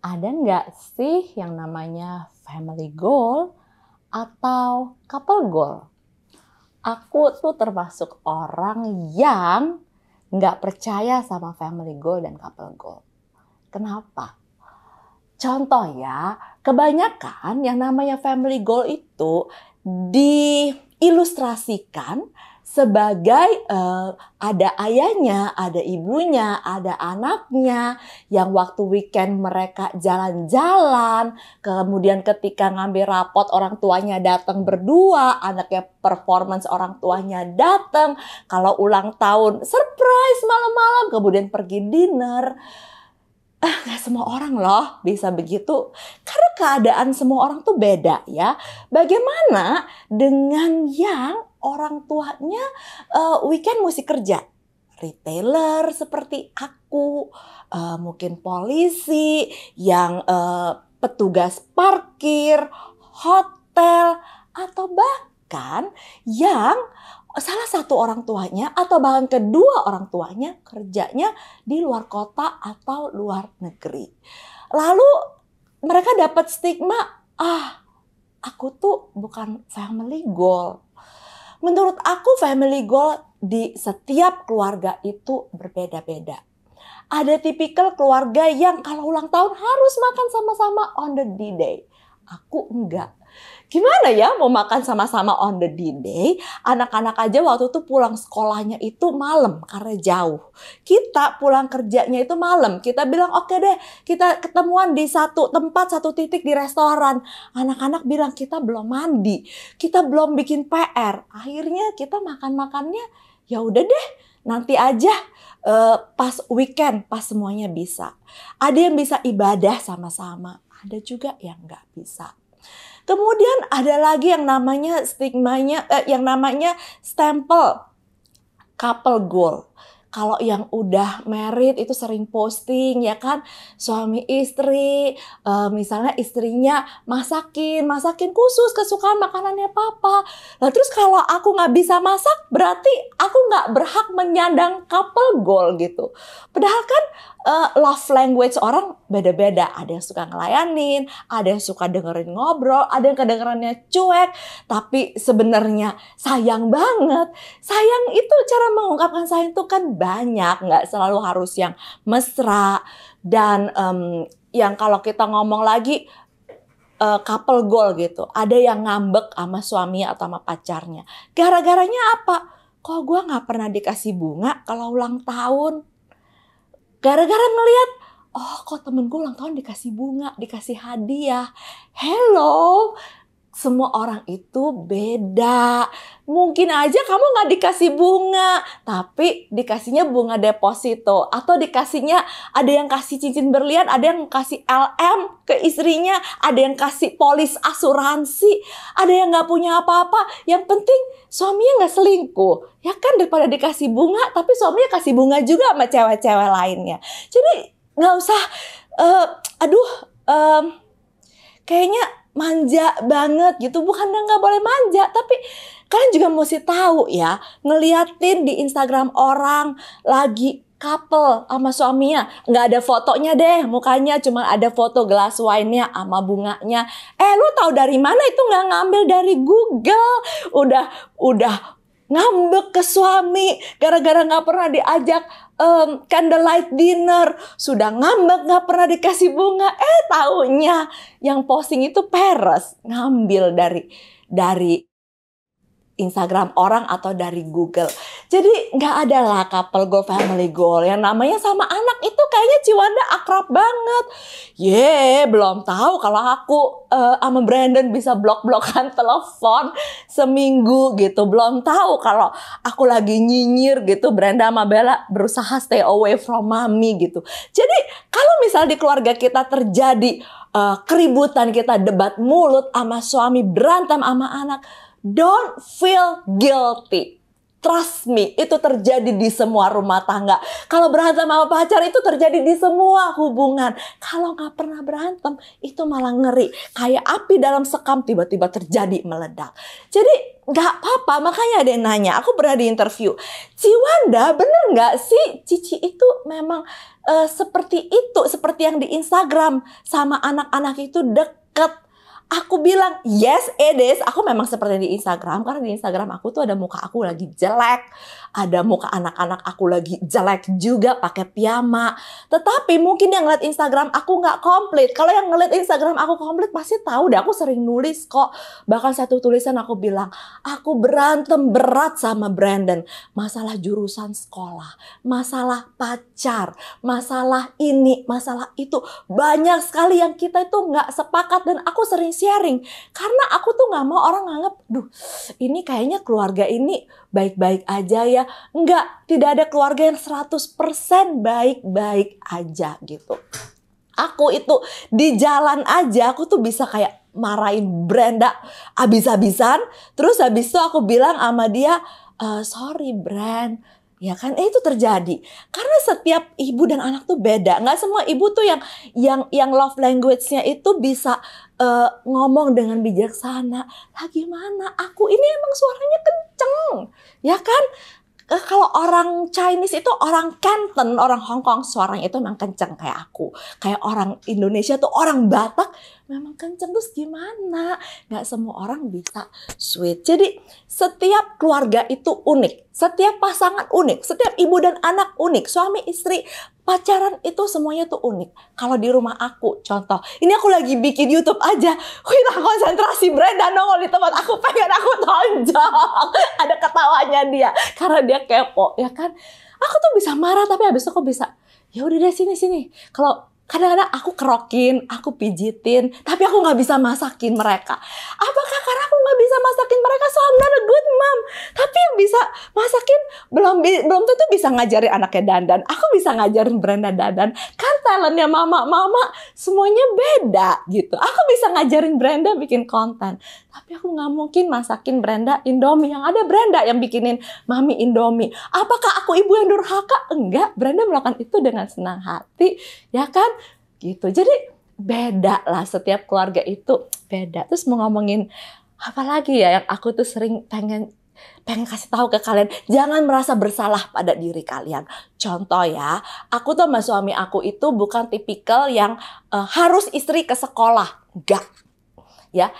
Ada nggak sih yang namanya family goal atau couple goal? Aku tuh termasuk orang yang nggak percaya sama family goal dan couple goal. Kenapa? Contoh ya, kebanyakan yang namanya family goal itu diilustrasikan sebagai ada ayahnya, ada ibunya, ada anaknya yang waktu weekend mereka jalan-jalan, kemudian ketika ngambil rapot orang tuanya datang berdua, anaknya performance orang tuanya datang, kalau ulang tahun surprise malam-malam, kemudian pergi dinner. Nggak semua orang loh bisa begitu. Karena keadaan semua orang tuh beda ya. Bagaimana dengan yang orang tuanya weekend mesti kerja? Retailer seperti aku, mungkin polisi, yang petugas parkir, hotel, atau bahkan yang salah satu orang tuanya atau bahkan kedua orang tuanya kerjanya di luar kota atau luar negeri. Lalu mereka dapat stigma, aku tuh bukan family goal. Menurut aku family goal di setiap keluarga itu berbeda-beda. Ada tipikal keluarga yang kalau ulang tahun harus makan sama-sama on the D-Day. Aku enggak. Gimana ya mau makan sama-sama on the D-Day? Anak-anak aja waktu itu pulang sekolahnya itu malam karena jauh. Kita pulang kerjanya itu malam. Kita bilang oke deh, kita ketemuan di satu tempat, satu titik di restoran. Anak-anak bilang kita belum mandi, kita belum bikin PR. Akhirnya kita makan-makannya ya udah deh, nanti aja pas weekend, pas semuanya bisa. Ada yang bisa ibadah sama-sama, ada juga yang nggak bisa. Kemudian ada lagi yang namanya stigmanya, yang namanya stempel couple goal. Kalau yang udah married itu sering posting ya kan, suami istri, misalnya istrinya masakin khusus kesukaan makanannya papa. Nah terus kalau aku nggak bisa masak berarti aku nggak berhak menyandang couple goal gitu. Padahal kan love language orang beda-beda. Ada yang suka ngelayanin, ada yang suka dengerin ngobrol, ada yang kedengerannya cuek, tapi sebenarnya sayang banget. Sayang itu cara mengungkapkan sayang itu kan banyak, nggak selalu harus yang mesra dan yang kalau kita ngomong lagi couple goal gitu. Ada yang ngambek sama suami atau sama pacarnya. Gara-garanya apa? Kok gue nggak pernah dikasih bunga kalau ulang tahun? Gara-gara ngelihat, oh kok temen gue ulang tahun dikasih bunga, dikasih hadiah. Hello, semua orang itu beda. Mungkin aja kamu gak dikasih bunga, tapi dikasihnya bunga deposito. Atau dikasihnya ada yang kasih cincin berlian, ada yang kasih LM ke istrinya, ada yang kasih polis asuransi, ada yang gak punya apa-apa. Yang penting suaminya gak selingkuh. Ya kan daripada dikasih bunga, tapi suaminya kasih bunga juga sama cewek-cewek lainnya. Jadi gak usah, kayaknya manja banget gitu. Bukannya nggak boleh manja, tapi kalian juga mesti tahu ya, ngeliatin di Instagram orang lagi couple sama suaminya, nggak ada fotonya deh, mukanya cuma ada foto gelas wine-nya sama bunganya. Lu tahu dari mana itu nggak ngambil dari Google? Udah ngambek ke suami gara-gara nggak pernah diajak candlelight dinner, sudah ngambek nggak pernah dikasih bunga. Taunya yang posting itu peres, ngambil dari Instagram orang atau dari Google. Jadi nggak ada lah couple goal, family goal. Yang namanya sama anak itu kayaknya Ciwanda akrab banget. Belum tahu kalau aku sama Brandon bisa blok-blokan telepon seminggu gitu. Belum tahu kalau aku lagi nyinyir gitu, Brenda sama Bella berusaha stay away from mommy gitu. Jadi kalau misal di keluarga kita terjadi keributan, kita debat mulut sama suami, berantem sama anak, don't feel guilty. Trust me, itu terjadi di semua rumah tangga. Kalau berantem sama pacar itu terjadi di semua hubungan. Kalau nggak pernah berantem, itu malah ngeri. Kayak api dalam sekam tiba-tiba terjadi meledak. Jadi nggak apa-apa, makanya ada yang nanya. Aku pernah di interview, Ci Wanda bener nggak sih Cici itu memang seperti itu, seperti yang di Instagram sama anak-anak itu deket? Aku bilang, yes it is. Aku memang seperti di Instagram. Karena di Instagram aku tuh ada muka aku lagi jelek. Ada muka anak-anak aku lagi jelek juga pakai piyama. Tetapi mungkin yang ngeliat Instagram aku nggak komplit. Kalau yang ngeliat Instagram aku komplit pasti tahu deh. Aku sering nulis kok. Bahkan satu tulisan aku bilang, aku berantem berat sama Brandon. Masalah jurusan sekolah. Masalah pacar. Masalah ini, masalah itu. Banyak sekali yang kita itu nggak sepakat. Dan aku sering sharing. Karena aku tuh gak mau orang nganggep, duh ini kayaknya keluarga ini baik-baik aja ya. Enggak, tidak ada keluarga yang 100% baik-baik aja gitu. Aku itu di jalan aja, aku tuh bisa kayak marahin Brenda abis-abisan. Terus habis itu aku bilang sama dia, sorry Brand. Ya kan, itu terjadi karena setiap ibu dan anak tuh beda. Nggak semua ibu tuh yang love language-nya itu bisa ngomong dengan bijaksana. Lah gimana? Aku ini emang suaranya kenceng, ya kan? Kalau orang Chinese itu orang Canton, orang Hong Kong suaranya itu memang kenceng kayak aku. Kayak orang Indonesia tuh orang Batak memang kenceng. Terus gimana? Gak semua orang bisa sweet. Jadi setiap keluarga itu unik. Setiap pasangan unik. Setiap ibu dan anak unik. Suami istri pacaran itu semuanya tuh unik. Kalau di rumah aku, contoh, ini aku lagi bikin YouTube aja. Hilang konsentrasi Brenda nongol di tempat aku, pengen aku tonjok. Ada ketawanya dia, karena dia kepo, ya kan? Aku tuh bisa marah, tapi habis itu aku bisa, ya udah deh sini. Kalau kadang-kadang aku kerokin, aku pijitin, tapi aku nggak bisa masakin mereka. Apakah karena aku nggak bisa masakin mereka, so I'm not a good mom? Tapi yang bisa masakin belum tentu bisa ngajarin anaknya dandan. Aku bisa ngajarin Brenda dandan. Kan talentnya mama semuanya beda gitu. Aku bisa ngajarin Brenda bikin konten, tapi aku nggak mungkin masakin Brenda Indomie. Yang ada Brenda yang bikinin Mami Indomie. Apakah aku ibu yang durhaka? Enggak, Brenda melakukan itu dengan senang hati, ya kan? Gitu. Jadi beda lah, setiap keluarga itu beda. Terus mau ngomongin apa lagi ya yang aku tuh sering pengen kasih tahu ke kalian, jangan merasa bersalah pada diri kalian. Contoh ya, aku tuh sama suami aku itu bukan tipikal yang harus istri ke sekolah. Enggak. Ya.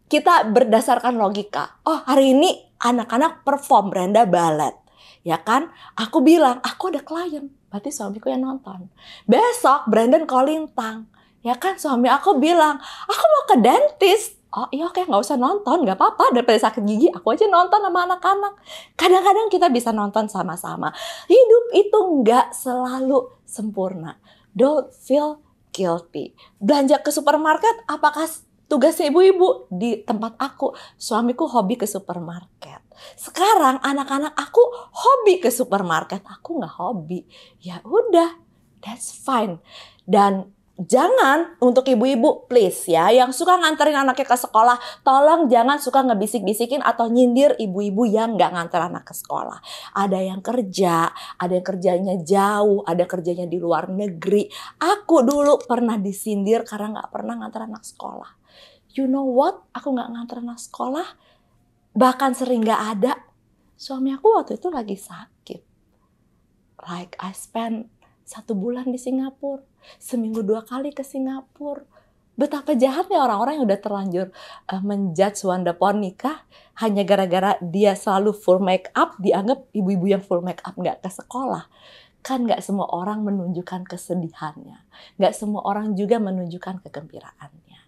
Kita berdasarkan logika. Oh, hari ini anak-anak perform, Brenda balet. Ya kan? Aku bilang, aku ada klien. Berarti suamiku yang nonton. Besok Brandon kolintang. Ya kan? Suami aku bilang, aku mau ke dentist. Oh iya oke, nggak usah nonton, nggak apa-apa. Daripada sakit gigi, aku aja nonton sama anak-anak. Kadang-kadang kita bisa nonton sama-sama. Hidup itu nggak selalu sempurna. Don't feel guilty. Belanja ke supermarket, apakah tugasnya ibu-ibu? Di tempat aku, suamiku hobi ke supermarket. Sekarang anak-anak aku hobi ke supermarket, aku nggak hobi. Ya udah, that's fine. Dan jangan, untuk ibu-ibu please ya, yang suka nganterin anaknya ke sekolah, tolong jangan suka ngebisik-bisikin atau nyindir ibu-ibu yang nggak nganter anak ke sekolah. Ada yang kerja, ada yang kerjanya jauh, ada kerjanya di luar negeri. Aku dulu pernah disindir karena nggak pernah nganter anak sekolah. You know what? Aku nggak nganter anak sekolah, bahkan sering nggak ada. Suami aku waktu itu lagi sakit. Like I spend 1 bulan di Singapura, seminggu 2 kali ke Singapura. Betapa jahatnya orang-orang yang udah terlanjur menjudge Wanda pohon nikah hanya gara-gara dia selalu full make up, dianggap ibu-ibu yang full make up nggak ke sekolah. Kan nggak semua orang menunjukkan kesedihannya, nggak semua orang juga menunjukkan kegembiraannya.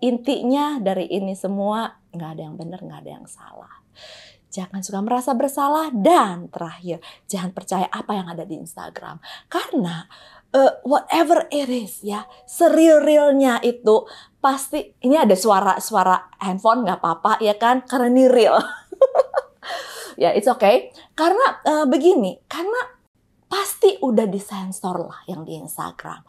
Intinya dari ini semua, nggak ada yang benar, nggak ada yang salah. Jangan suka merasa bersalah, dan terakhir, jangan percaya apa yang ada di Instagram. Karena whatever it is ya, seril-realnya itu pasti, ini ada suara handphone nggak apa-apa ya kan, karena ini real. Ya it's okay. Karena begini, karena pasti udah disensor lah yang di Instagram.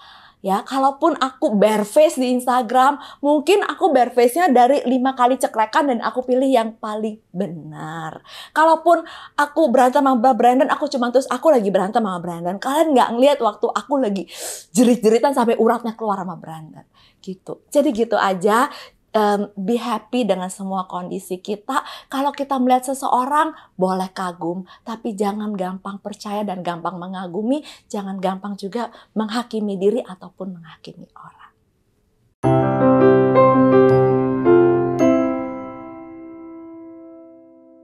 Ya, kalaupun aku bare face di Instagram, mungkin aku bare face-nya dari 5 kali cekrekan dan aku pilih yang paling benar. Kalaupun aku berantem sama Mbak Brandon, aku cuma terus aku lagi berantem sama Brandon. Kalian nggak ngelihat waktu aku lagi jerit-jeritan sampai uratnya keluar sama Brandon. Gitu. Jadi gitu aja. Be happy dengan semua kondisi kita. Kalau kita melihat seseorang, boleh kagum, tapi jangan gampang percaya dan gampang mengagumi, jangan gampang juga menghakimi diri ataupun menghakimi orang.